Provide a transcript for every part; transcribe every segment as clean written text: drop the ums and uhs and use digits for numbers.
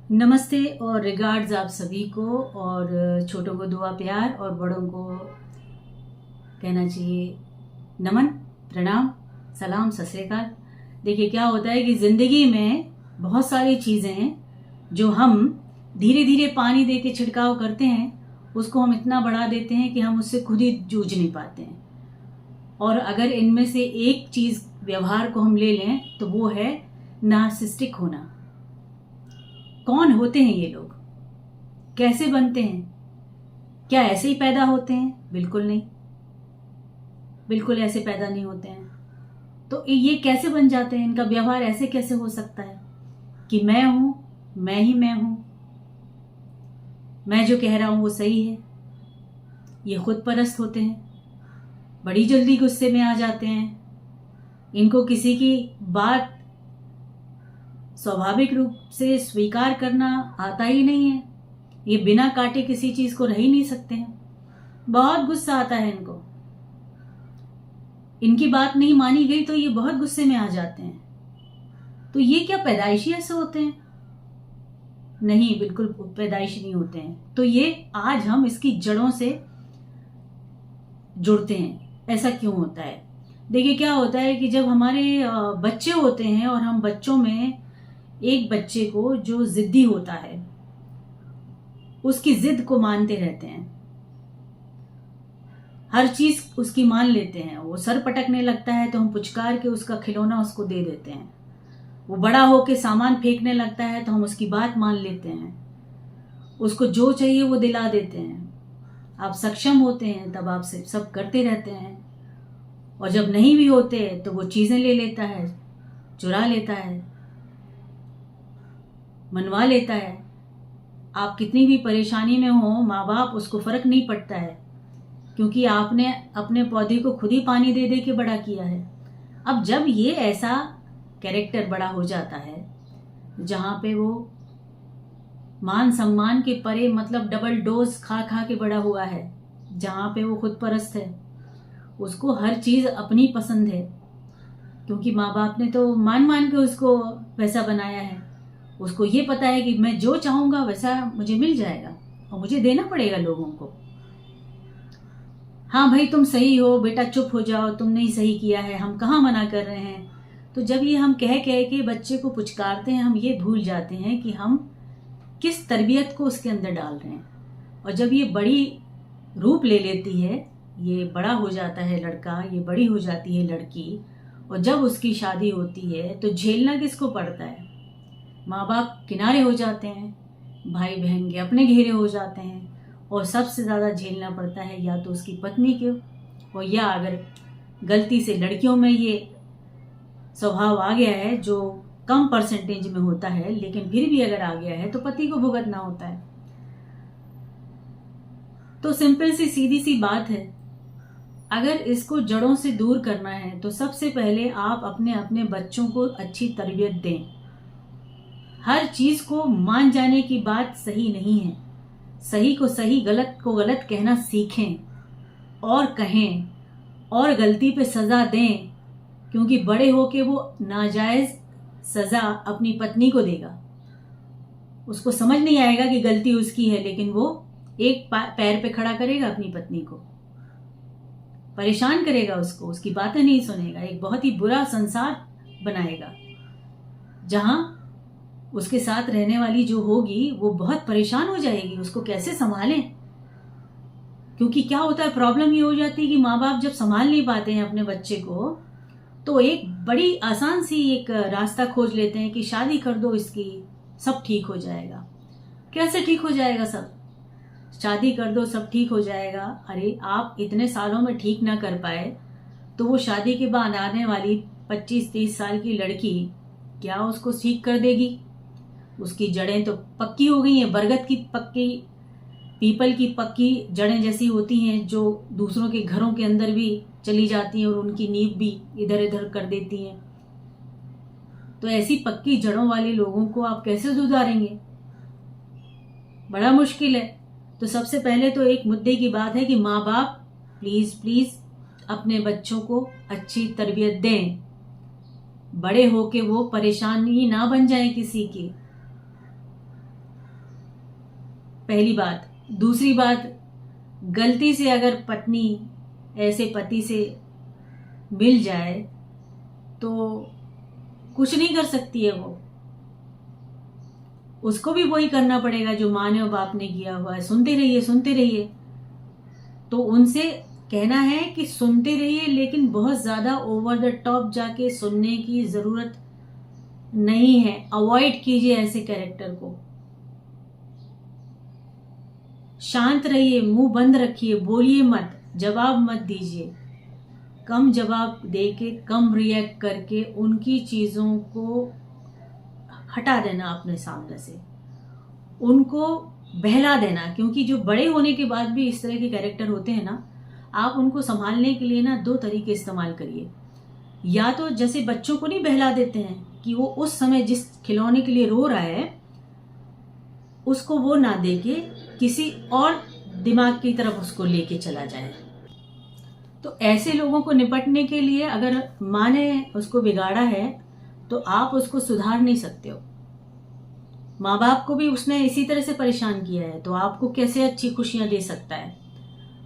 नमस्ते और रिगार्ड्स आप सभी को। और छोटों को दुआ प्यार और बड़ों को कहना चाहिए नमन, प्रणाम, सलाम, सत श्री अकाल। देखिए क्या होता है कि ज़िंदगी में बहुत सारी चीज़ें हैं जो हम धीरे धीरे पानी दे के छिड़काव करते हैं, उसको हम इतना बढ़ा देते हैं कि हम उससे खुद ही जूझ नहीं पाते हैं। और अगर इनमें से एक चीज़ व्यवहार को हम ले लें तो वो है नार्सिसिस्टिक होना। कौन होते हैं ये लोग, कैसे बनते हैं? क्या ऐसे ही पैदा होते हैं? बिल्कुल नहीं, बिल्कुल ऐसे पैदा नहीं होते हैं। तो ये कैसे बन जाते हैं? इनका व्यवहार ऐसे कैसे हो सकता है कि मैं हूं, मैं ही मैं हूं, मैं जो कह रहा हूं वो सही है। ये खुद परस्त होते हैं, बड़ी जल्दी गुस्से में आ जाते हैं। इनको किसी की बात स्वाभाविक रूप से स्वीकार करना आता ही नहीं है। ये बिना काटे किसी चीज को रह ही नहीं सकते हैं। बहुत गुस्सा आता है इनको। इनकी बात नहीं मानी गई तो ये बहुत गुस्से में आ जाते हैं। तो ये क्या पैदाइशी ऐसे होते हैं? नहीं, बिल्कुल पैदाइशी नहीं होते हैं। तो ये आज हम इसकी जड़ों से जुड़ते हैं। ऐसा क्यों होता है? देखिए क्या होता है कि जब हमारे बच्चे होते हैं और हम बच्चों में एक बच्चे को जो जिद्दी होता है उसकी जिद को मानते रहते हैं, हर चीज उसकी मान लेते हैं। वो सर पटकने लगता है तो हम पुचकार के उसका खिलौना उसको दे देते हैं। वो बड़ा होके सामान फेंकने लगता है तो हम उसकी बात मान लेते हैं, उसको जो चाहिए वो दिला देते हैं। आप सक्षम होते हैं तब आप सब करते रहते हैं, और जब नहीं भी होते तो वो चीजें ले लेता है, चुरा लेता है, मनवा लेता है। आप कितनी भी परेशानी में हो, माँ बाप उसको फर्क नहीं पड़ता है, क्योंकि आपने अपने पौधे को खुद ही पानी दे दे के बड़ा किया है। अब जब ये ऐसा कैरेक्टर बड़ा हो जाता है जहां पे वो मान सम्मान के परे, मतलब डबल डोज खा खा के बड़ा हुआ है, जहां पे वो खुद परस्त है, उसको हर चीज अपनी पसंद है, क्योंकि माँ बाप ने तो मान मान के उसको वैसा बनाया है। उसको ये पता है कि मैं जो चाहूंगा वैसा मुझे मिल जाएगा और मुझे देना पड़ेगा लोगों को। हाँ भाई तुम सही हो बेटा, चुप हो जाओ, तुमने ही सही किया है, हम कहाँ मना कर रहे हैं। तो जब ये हम कह कह के बच्चे को पुचकारते हैं, हम ये भूल जाते हैं कि हम किस तरबियत को उसके अंदर डाल रहे हैं। और जब ये बड़ी रूप ले लेती है, ये बड़ा हो जाता है लड़का, ये बड़ी हो जाती है लड़की, और जब उसकी शादी होती है तो झेलना किसको पड़ता है? माँ बाप किनारे हो जाते हैं, भाई बहन के अपने घेरे हो जाते हैं, और सबसे ज़्यादा झेलना पड़ता है या तो उसकी पत्नी को, और या अगर गलती से लड़कियों में ये स्वभाव आ गया है, जो कम परसेंटेज में होता है लेकिन फिर भी अगर आ गया है, तो पति को भुगतना होता है। तो सिंपल सी सीधी सी बात है, अगर इसको जड़ों से दूर करना है तो सबसे पहले आप अपने अपने बच्चों को अच्छी तरबियत दें। हर चीज को मान जाने की बात सही नहीं है। सही को सही, गलत को गलत कहना सीखें और कहें, और गलती पे सजा दें, क्योंकि बड़े होके वो नाजायज सजा अपनी पत्नी को देगा। उसको समझ नहीं आएगा कि गलती उसकी है, लेकिन वो एक पैर पे खड़ा करेगा अपनी पत्नी को, परेशान करेगा उसको, उसकी बातें नहीं सुनेगा, एक बहुत ही बुरा संसार बनाएगा जहां उसके साथ रहने वाली जो होगी वो बहुत परेशान हो जाएगी। उसको कैसे संभालें? क्योंकि क्या होता है, प्रॉब्लम ये हो जाती है कि माँ बाप जब संभाल नहीं पाते हैं अपने बच्चे को, तो एक बड़ी आसान सी एक रास्ता खोज लेते हैं कि शादी कर दो इसकी, सब ठीक हो जाएगा। कैसे ठीक हो जाएगा? सब शादी कर दो सब ठीक हो जाएगा। अरे आप इतने सालों में ठीक ना कर पाए तो वो शादी के बाद आने वाली 25-30 साल की लड़की क्या उसको ठीक कर देगी? उसकी जड़ें तो पक्की हो गई हैं, बरगद की पक्की, पीपल की पक्की जड़ें जैसी होती हैं, जो दूसरों के घरों के अंदर भी चली जाती हैं और उनकी नींव भी इधर इधर कर देती हैं। तो ऐसी पक्की जड़ों वाले लोगों को आप कैसे सुधारेंगे? बड़ा मुश्किल है। तो सबसे पहले तो एक मुद्दे की बात है कि माँ बाप प्लीज प्लीज अपने बच्चों को अच्छी तरबियत दें, बड़े होके वो परेशानी ना बन जाए किसी की। पहली बात। दूसरी बात, गलती से अगर पत्नी ऐसे पति से मिल जाए तो कुछ नहीं कर सकती है वो, उसको भी वही करना पड़ेगा जो माँ ने और बाप ने किया हुआ है। सुनते रहिए सुनते रहिए। तो उनसे कहना है कि सुनते रहिए, लेकिन बहुत ज्यादा ओवर द टॉप जाके सुनने की जरूरत नहीं है। अवॉइड कीजिए ऐसे कैरेक्टर को। शांत रहिए, मुंह बंद रखिए, बोलिए मत, जवाब मत दीजिए। कम जवाब देके, कम रिएक्ट करके उनकी चीजों को हटा देना अपने सामने से, उनको बहला देना। क्योंकि जो बड़े होने के बाद भी इस तरह के कैरेक्टर होते हैं ना, आप उनको संभालने के लिए ना 2 तरीके इस्तेमाल करिए। या तो जैसे बच्चों को नहीं बहला देते हैं कि वो उस समय जिस खिलौने के लिए रो रहा है उसको वो ना देके किसी और दिमाग की तरफ उसको लेके चला जाए। तो ऐसे लोगों को निपटने के लिए अगर माँ ने उसको बिगाड़ा है तो आप उसको सुधार नहीं सकते हो। माँ बाप को भी उसने इसी तरह से परेशान किया है, तो आपको कैसे अच्छी खुशियां दे सकता है।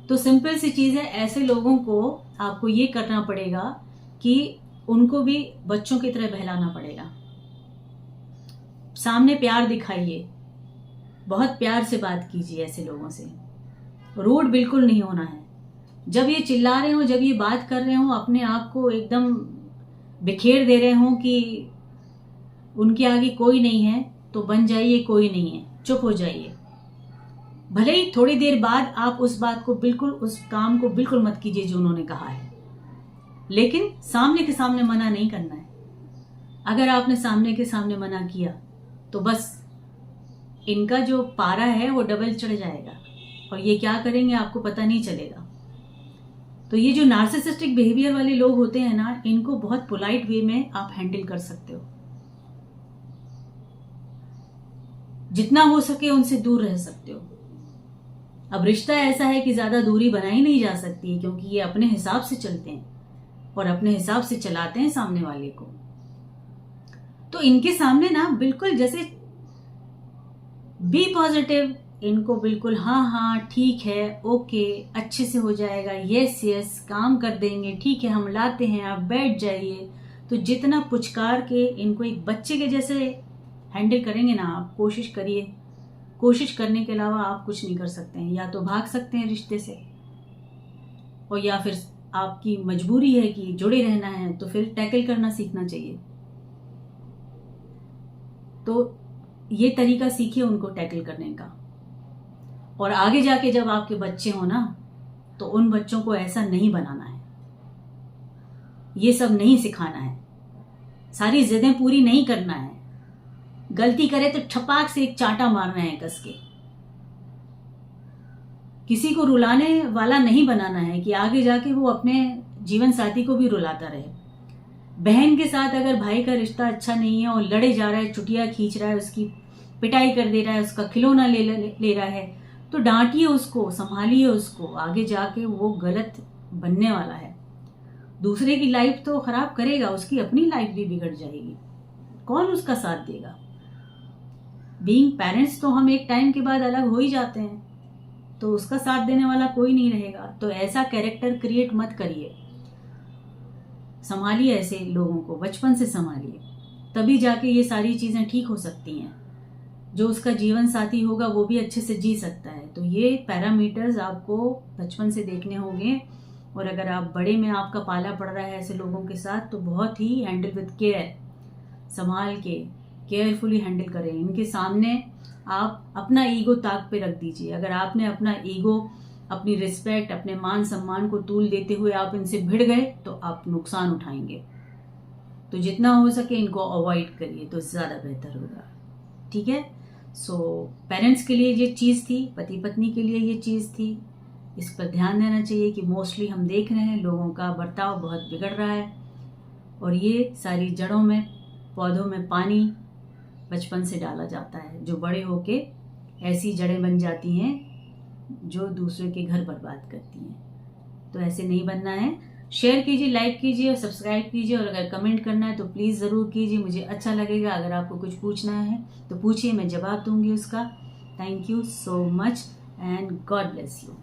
तो सिंपल सी चीज है, ऐसे लोगों को आपको ये करना पड़ेगा कि उनको भी बच्चों की तरह बहलाना पड़ेगा। सामने प्यार दिखाइए, बहुत प्यार से बात कीजिए ऐसे लोगों से। रूड बिल्कुल नहीं होना है। जब ये चिल्ला रहे हो, जब ये बात कर रहे हो, अपने आप को एकदम बिखेर दे रहे हो कि उनके आगे कोई नहीं है, तो बन जाइए कोई नहीं है, चुप हो जाइए। भले ही थोड़ी देर बाद आप उस बात को बिल्कुल, उस काम को बिल्कुल मत कीजिए जो उन्होंने कहा है, लेकिन सामने के सामने मना नहीं करना है। अगर आपने सामने के सामने मना किया तो बस इनका जो पारा है वो डबल चढ़ जाएगा और ये क्या करेंगे आपको पता नहीं चलेगा। तो ये जो नार्सिसिस्टिक बिहेवियर वाले लोग होते हैं ना, इनको बहुत पोलाइट वे में आप हैंडल कर सकते हो। जितना हो सके उनसे दूर रह सकते हो। अब रिश्ता ऐसा है कि ज्यादा दूरी बनाई नहीं जा सकती, क्योंकि ये अपने हिसाब से चलते हैं और अपने हिसाब से चलाते हैं सामने वाले को। तो इनके सामने ना बिल्कुल जैसे बी पॉजिटिव, इनको बिल्कुल हाँ हाँ ठीक है, ओके, अच्छे से हो जाएगा, यस यस, काम कर देंगे, ठीक है हम लाते हैं, आप बैठ जाइए। तो जितना पुचकार के इनको एक बच्चे के जैसे हैंडल करेंगे ना आप, कोशिश करिए। कोशिश करने के अलावा आप कुछ नहीं कर सकते हैं। या तो भाग सकते हैं रिश्ते से, और या फिर आपकी मजबूरी है कि जुड़े रहना है, तो फिर टैकल करना सीखना चाहिए। तो ये तरीका सीखिए उनको टैकल करने का। और आगे जाके जब आपके बच्चे हो ना, तो उन बच्चों को ऐसा नहीं बनाना है, ये सब नहीं सिखाना है, सारी जिदें पूरी नहीं करना है। गलती करे तो ठपाक से एक चांटा मारना है कस के। किसी को रुलाने वाला नहीं बनाना है कि आगे जाके वो अपने जीवन साथी को भी रुलाता रहे। बहन के साथ अगर भाई का रिश्ता अच्छा नहीं है और लड़े जा रहा है, चुटिया खींच रहा है, उसकी पिटाई कर दे रहा है, उसका खिलौना ले रहा है, तो डांटिए उसको, संभालिए उसको। आगे जाके वो गलत बनने वाला है, दूसरे की लाइफ तो खराब करेगा, उसकी अपनी लाइफ भी बिगड़ जाएगी। कौन उसका साथ देगा? बीइंग पेरेंट्स तो हम एक टाइम के बाद अलग हो ही जाते हैं, तो उसका साथ देने वाला कोई नहीं रहेगा। तो ऐसा कैरेक्टर क्रिएट मत करिए। संभालिए ऐसे लोगों को, बचपन से संभालिए, तभी जाके ये सारी चीजें ठीक हो सकती हैं। जो उसका जीवन साथी होगा वो भी अच्छे से जी सकता है। तो ये पैरामीटर्स आपको बचपन से देखने होंगे। और अगर आप बड़े में आपका पाला पड़ रहा है ऐसे लोगों के साथ, तो बहुत ही हैंडल विद केयर, संभाल के केयरफुली हैंडल करें। इनके सामने आप अपना ईगो ताक पे रख दीजिए। अगर आपने अपना ईगो, अपनी रिस्पेक्ट, अपने मान सम्मान को तूल देते हुए आप इनसे भिड़ गए, तो आप नुकसान उठाएंगे। तो जितना हो सके इनको अवॉइड करिए तो ज्यादा बेहतर होगा। ठीक है। सो पेरेंट्स के लिए ये चीज थी, पति पत्नी के लिए ये चीज थी। इस पर ध्यान देना चाहिए कि मोस्टली हम देख रहे हैं लोगों का बर्ताव बहुत बिगड़ रहा है, और ये सारी जड़ों में, पौधों में पानी बचपन से डाला जाता है, जो बड़े होके ऐसी जड़ें बन जाती हैं जो दूसरे के घर बर्बाद करती हैं। तो ऐसे नहीं बनना है। शेयर कीजिए, लाइक कीजिए और सब्सक्राइब कीजिए, और अगर कमेंट करना है तो प्लीज़ ज़रूर कीजिए, मुझे अच्छा लगेगा। अगर आपको कुछ पूछना है तो पूछिए, मैं जवाब दूंगी उसका। Thank you so much and God bless you.